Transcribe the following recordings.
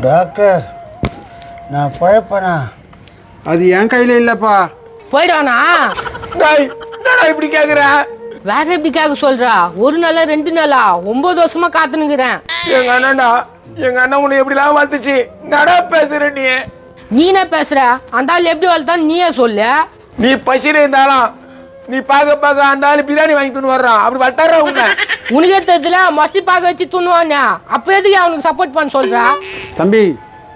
Doctor, நான் பழப்பனா? அது என் கையில இல்லப்பா. போயிடுவானா? இப்படி கேக்குற? வேற எப்படி கேட்க சொல்றா? ஒரு நாளா 2 நாளா 9 வருஷமா காத்துனுக்குறேன். எங்க அண்ணன்டா, எங்க அண்ணன் உன்னை எப்படிலாம் வளர்த்துச்சு. நடா பேசுற நீ என்ன பேசுற? அந்த ஆள் எப்படி வளர்த்தான்னு நீயே சொல்லு. நீ பசியில இருந்தாலும் நீ பாக்க அந்த ஆளு பிரியாணி வாங்கி துணு வர்றான். அப்படி வளர்த்தார உன்னை. உனக்கே தெரியல மசி பாக்க வச்சு துண்ணுவானே. அப்ப எதுக்கு அவனுக்கு சப்போர்ட் பண்ண சொல்றா? தம்பி,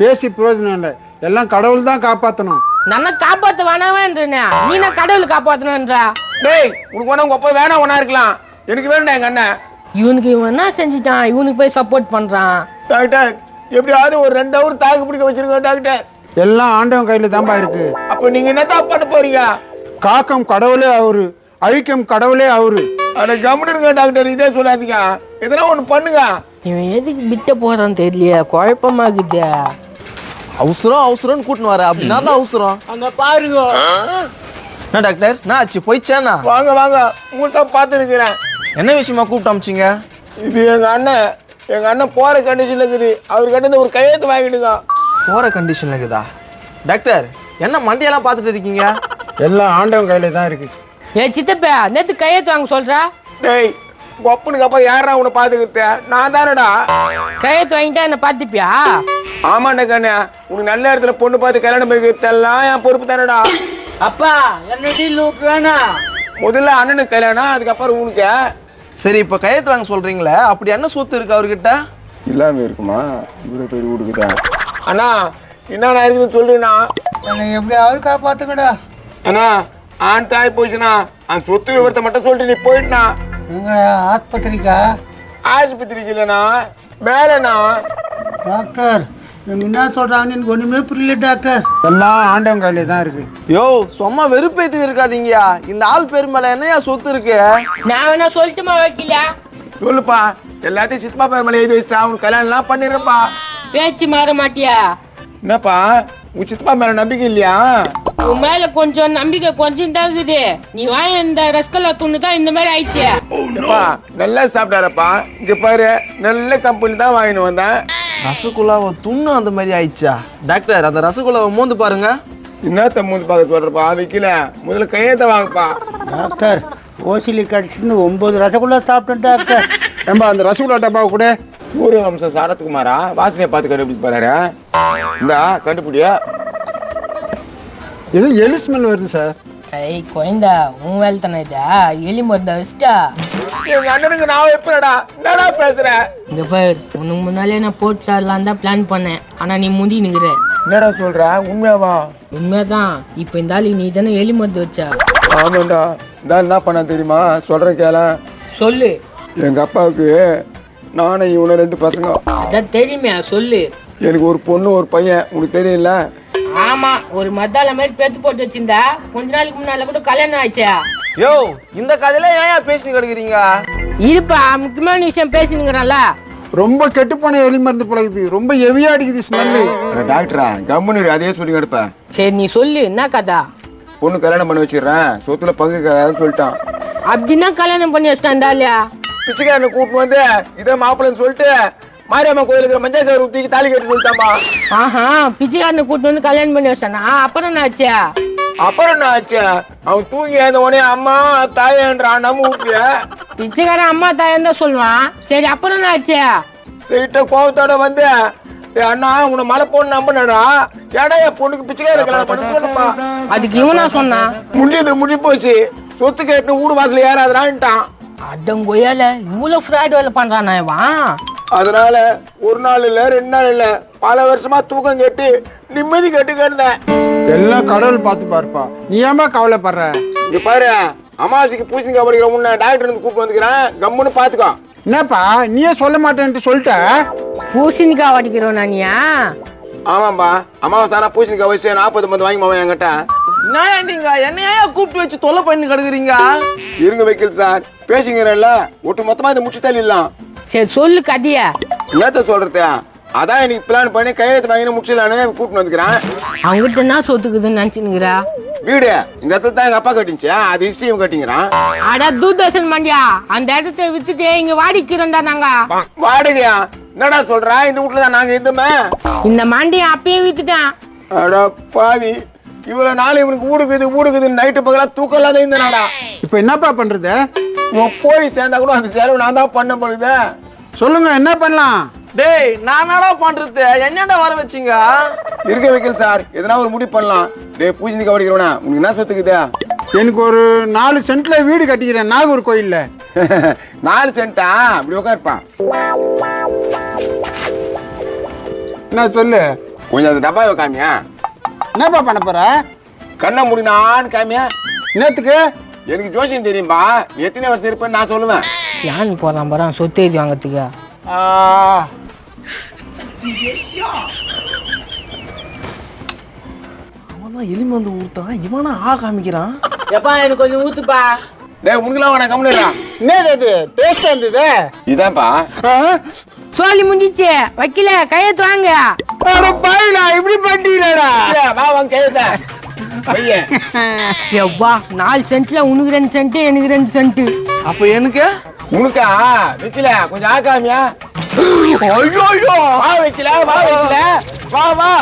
பேசி பிரயோஜனம் இல்லை. எல்லாம் கடவுள் தான் காப்பாத்தணும். நம்ம காப்பாத்த வேணாவேன்றா, நீ நான் கடவுள் காப்பாத்தணும்ன்றா. டேய், உனக்கு வேணா உங்க அப்பா வேணா ஒன்னா இருக்கலாம். எனக்கு வேண்டாம் எங்க அண்ணன். இவனுக்கு இவன் என்ன செஞ்சுட்டான்? இவனுக்கு போய் சப்போர்ட் பண்றான். டாக்டர், எப்படியாவது ஒரு 2 ஹவர் தாக்கு பிடிக்க வச்சிருக்கோம் டாக்டர். எல்லாம் ஆண்டவன் கையில தான்பா இருக்கு. அப்ப நீங்க என்னதான் பண்ண போறீங்க? காக்கம் கடவுளே அவரு, அழிக்கும் கடவுளே அவரு. அட கம்முன்னு இருங்க டாக்டர், இதே சொல்லாதீங்க. இதெல்லாம் ஒண்ணு பண்ணுங்க. இவன் எதுக்கு விட்ட போறான்னு தெரியலையே, குழப்பமாக்குது. அவசரம்னு கூட்டின்னு வர. அப்படின்னா தான் அவசரம். அங்க பாருங்க. என்ன டாக்டர், என்ன ஆச்சு? போயிடுச்சானா? வாங்க உங்கள்கிட்ட பார்த்து இருக்கிறேன். என்ன விஷயமா கூப்பிட்டு அமிச்சிங்க? இது எங்க அண்ணன் போற கண்டிஷன்ல இருக்குது. அவர்கிட்ட ஒரு கையெழுத்து வாங்கிடுங்க. போற கண்டிஷன்ல இருக்குதா? டாக்டர், என்ன மண்டையெல்லாம் பார்த்துட்டு இருக்கீங்க? எல்லாம் ஆண்டவன் கையில தான் இருக்கு. சித்தப்பா, நேத்து கையெழுத்து வாங்க சொல்றா. டேய், ஒப்பனுக்கு அப்பா யாரா உன்னை பாத்துக்கிட்ட? நான் தானடா. கையெழுத்து வாங்கிட்டா என்ன பாத்துப்பியா? ஆமாண்டா கண்ணா, உனக்கு நல்ல இடத்துல பொண்ணு பார்த்து கல்யாணம் பண்ணிக்கிறதெல்லாம் என் பொறுப்பு தானடா. அப்பா, என்னடி லூப் வேணா? முதல்ல அண்ணனுக்கு கல்யாணம், அதுக்கப்புறம் உனக்கு. சரி, இப்ப கையெழுத்து வாங்க சொல்றீங்களே, அப்படி என்ன சொத்து இருக்கு அவர்கிட்ட? இல்லாம இருக்குமா? இவ்வளவு பேர் கொடுக்குதா? அண்ணா, என்ன இருக்குதுன்னு சொல்றேண்ணா. என்னை எப்படியாவது காப்பாத்துக்கடா. அண்ணா, ஆண் தாய் போச்சுண்ணா. அந்த சொத்து விவரத்தை மட்டும் சொல்லிட்டு நீ போயிட்டுனா. எங்க ஆஸ்பத்திரிக்கா? ஆஸ்பத்திரிக்கு இல்லைண்ணா, மேலண்ணா. டாக்டர், இவங்க என்ன சொல்றாங்கன்னு எனக்கு ஒண்ணுமே புரியல டாக்டர். எல்லாம் ஆண்டவன் கையில தான் இருக்கு. யோ, சும்மா வெறுப்பேத்தி இருக்காதீங்கயா. இந்த ஆள் பேர் மேல என்னையா சொத்து இருக்கு? நான் வேணா சொல்லிட்டுமா வைக்கல? சொல்லுப்பா, எல்லாத்தையும் சித்தப்பா பேர் மேல எழுதி வச்சா உனக்கு கல்யாணம் எல்லாம் பண்ணிடுறப்பா. பேச்சு மாற மாட்டியா? என்னப்பா, உன் சித்தப்பா மேல நம்பிக்கை இல்லையா? உன் மேல கொஞ்சம் நம்பிக்கை கொஞ்சம் தான் இருக்குது. நீ வாங்க இந்த ரஸ்கல்லா துண்ணுதான் இந்த மாதிரி ஆயிடுச்சு. நல்லா சாப்பிட்டாரப்பா. இங்க பாரு, நல்ல கம்பெனி தான் வாங்கிட்டு வந்தேன். ரசகுல்லாவை துண்ணு அந்த மாதிரி ஆயிடுச்சா? டாக்டர், அந்த ரசகுல்லாவை மோந்து பாருங்க. என்னத்த மூந்து பார்க்க சொல்றப்பா? வைக்கல, முதல்ல கையெழுத்த வாங்கப்பா. டாக்டர், ஓசிலி கடிச்சுன்னு 9 ரசகுல்லா சாப்பிட்டேன் டாக்டர். ஏம்பா, அந்த ரசகுல்லா டப்பாவை கூட. ஊரு அம்சம் சரத்குமாரா? வாசனையை பார்த்து கண்டுபிடிச்சு பாரு. இந்தா கண்டுபிடியா? ஏதோ எலி ஸ்மெல் வருது சார். ஐய் குழந்தா, உன் வேலை தானே இதா? எலி மருந்த வச்சுட்டா? எங்க அண்ணனுக்கு நான் வைப்பேன்டா. என்னடா பேசுற? இந்த பேர் உனக்கு முன்னாலே நான் போட்டு தரலாம் தான் பிளான் பண்ணேன். ஆனா நீ முடி நிக்கிற. என்னடா சொல்ற? உண்மையாவா? உண்மைதான். இப்ப இந்த ஆளுக்கு நீ தானே எலி மருந்து வச்சா? ஆமாண்டா. இந்த என்ன பண்ண தெரியுமா? சொல்றேன் கேள. சொல்லு. எங்க அப்பாவுக்கு நானும் இவனும் 2 பசங்க. அதான் தெரியுமே, சொல்லு. எனக்கு ஒரு பொண்ணு ஒரு பையன். உனக்கு தெரியல? ஆமா, ஒரு மத்தால மாதிரி பெத்து போட்டு வச்சிருந்தா கொஞ்ச நாளைக்கு முன்னால கூட கல்யாணம் ஆயிடுச்சா? யோ, இந்த கதையில ஏன் பேசிட்டு கிடக்குறீங்க? இருப்பா, முக்கியமான விஷயம் பேசினுங்கிறான்ல. ரொம்ப கெட்டு போன எலி மருந்து பழகுது. ரொம்ப ஹெவியா அடிக்குது ஸ்மெல்லு. டாக்டரா, கம்முனு அதே சொல்லி கிடப்ப. சரி, நீ சொல்லு, என்ன கதா? பொண்ணு கல்யாணம் பண்ணி வச்சிடறேன், சொத்துல பங்கு சொல்லிட்டான். அப்படின்னா கல்யாணம் பண்ணி வச்சிட்டான்டா இல்லையா? பிச்சைக்காரனை கூப்பிட்டு வந்து இதே மாப்பிள்ளைன்னு சொல்லிட்டு மாரியம்மா கோயிலுக்கு மஞ்சள் சார் ஊத்திக்கு தாலி கட்டி சொல்லிட்டாமா. ஆஹா, பிச்சைக்காரனை கூப்பிட்டு வந்து கல்யாணம் பண்ணி வச்சானா? அப்புறம் என்ன ஆச்சு? அப்புறம் என்ன ஆச்சு? அவன் தூங்கி அந்த உடனே அம்மா தாயன்றான். நம்ம ஊப்பிய பிச்சைக்காரன் அம்மா தாயன் தான் சொல்லுவான். சரி, அப்புறம் என்ன ஆச்சு? சீட்ட கோபத்தோட வந்து, அண்ணா உன்னை மழை போன்னு நம்பினடா. ஏடா என் பொண்ணுக்கு பிச்சைக்கார கல்யாணம் பண்ண சொல்லுப்பா. அதுக்கு இவனா சொன்னான்? முடிஞ்சு போச்சு. சொத்து கேட்டு வீடு வாசல ஏறாதுடான்ட்டான். அடங்கொய்யால இவ்வளவு ஃப்ராட் வேலை பண்றானா இவன்? அதனால ஒரு நாள் இல்ல 2 நாள் இல்ல, பல வருஷமா தூக்கம் கேட்டு நிம்மதி கேட்டு கிடந்தேன். எல்லாம் கடவுள் பார்த்து பாருப்பா. நீ ஏமா கவலைப்படுற? இங்க பாரு, அமாவாசைக்கு பூசணிக்காய் படிக்கிற முன்ன டாக்டர் வந்து கூப்பிட்டு வந்துக்கிறேன். கம்முன்னு பாத்துக்கோ. என்னப்பா, நீயே சொல்ல மாட்டேன்ட்டு சொல்லிட்ட? பூசணிக்காய் வடிக்கிறோம் நானியா? ஆமாம்பா, அமாவாசை ஆனா பூசணிக்காய் வச்சு 40 மருந்து வாங்கி மாமா என்கிட்ட. நீங்க என்னையா கூப்பிட்டு வச்சு தொல்லை பண்ணி கிடக்குறீங்க? இருங்க வைக்கல் சார், பேசிக்கிறேன்ல, ஒட்டு மொத்தமா இதை முடிச்சு தள்ளிடலாம். சரி, சொல்லு கதைய. என்னத்த சொல்றது? அதான் இன்னைக்கு பிளான் பண்ணி கையெழுத்து வாங்கி முடிச்சிடலான்னு கூப்பிட்டு வந்துக்கிறேன். அவங்ககிட்ட என்ன சொத்துக்குதுன்னு நினைச்சுனுக்குறா? வீடு இந்த இடத்துல தான் எங்க அப்பா கட்டிச்சு, அது இவன் கட்டிங்கிறான். அட தூர்தர்ஷன் மண்டியா, அந்த இடத்தை வித்துட்டு இங்க வாடிக்கிறோம்டா நாங்க. வாடகையா? என்னடா சொல்ற? இந்த வீட்டுல தான் நாங்க இருந்தோமே. இந்த மாண்டியா அப்பயே வித்துட்டான். அட பாவி, இவ்வளவு நாள் இவனுக்கு ஊடுக்குது நைட்டு பகலா தூக்கம் இல்லாத இந்த நாடா. இப்போ என்னப்பா பண்றது? இவன் போய் சேர்ந்தா கூட அந்த செலவு நான் தான் பண்ண பொழுது. சொல்லுங்க, என்ன பண்ணலாம்? டேய் நான் என்னடா பண்றது? என்னடா வர வச்சீங்க? இருக்க வைக்கல சார், எதனா ஒரு முடிவு பண்ணலாம். டேய் பூஜை கவனிக்கிறவனா, உனக்கு என்ன சொத்துக்குதா? எனக்கு ஒரு 4 சென்ட்ல வீடு கட்டிக்கிறேன் நாகூர் கோயில்ல. 4 சென்டா? அப்படி உட்காருப்பான். என்ன சொல்லு? கொஞ்சம் அந்த டப்பாவை காமியா. என்னப்பா பண்ண போற? கண்ணை முடினான்னு காமியா. நேத்துக்கு எனக்கு ஜோசியம் தெரியும்பா, நீ எத்தனை வருஷம் இருப்பேன்னு நான் சொல்லுவேன். யான் போறான் போறான் சொத்து எழுதி வாங்கறதுக்கு. அவன் தான் எலிமை வந்து ஊத்துறான், இவனா காமிக்கிறான். எப்பா எனக்கு கொஞ்சம் ஊத்துப்பா. டேய் உனக்குலாம் வேணா கம்முனுடா. என்னது அது? டேஸ்ட் இருந்தது. இதான்ப்பா. சோலி முடிஞ்சிச்சு, வைக்கல கையெழுத்து வாங்க. அட பாயிலா, இப்படி பண்ணிட்டீங்களா? வா வாங்க கையெழுத்த. பையன் எவ்வா 4 சென்ட்ல உனக்கு 2 சென்ட் எனக்கு 2 சென்ட். அப்ப எனக்கு உனக்கா? வைக்கல கொஞ்சம் ஆக்காமியா. ஐயோ வா வைக்கல, வா வைக்கல, வா வா.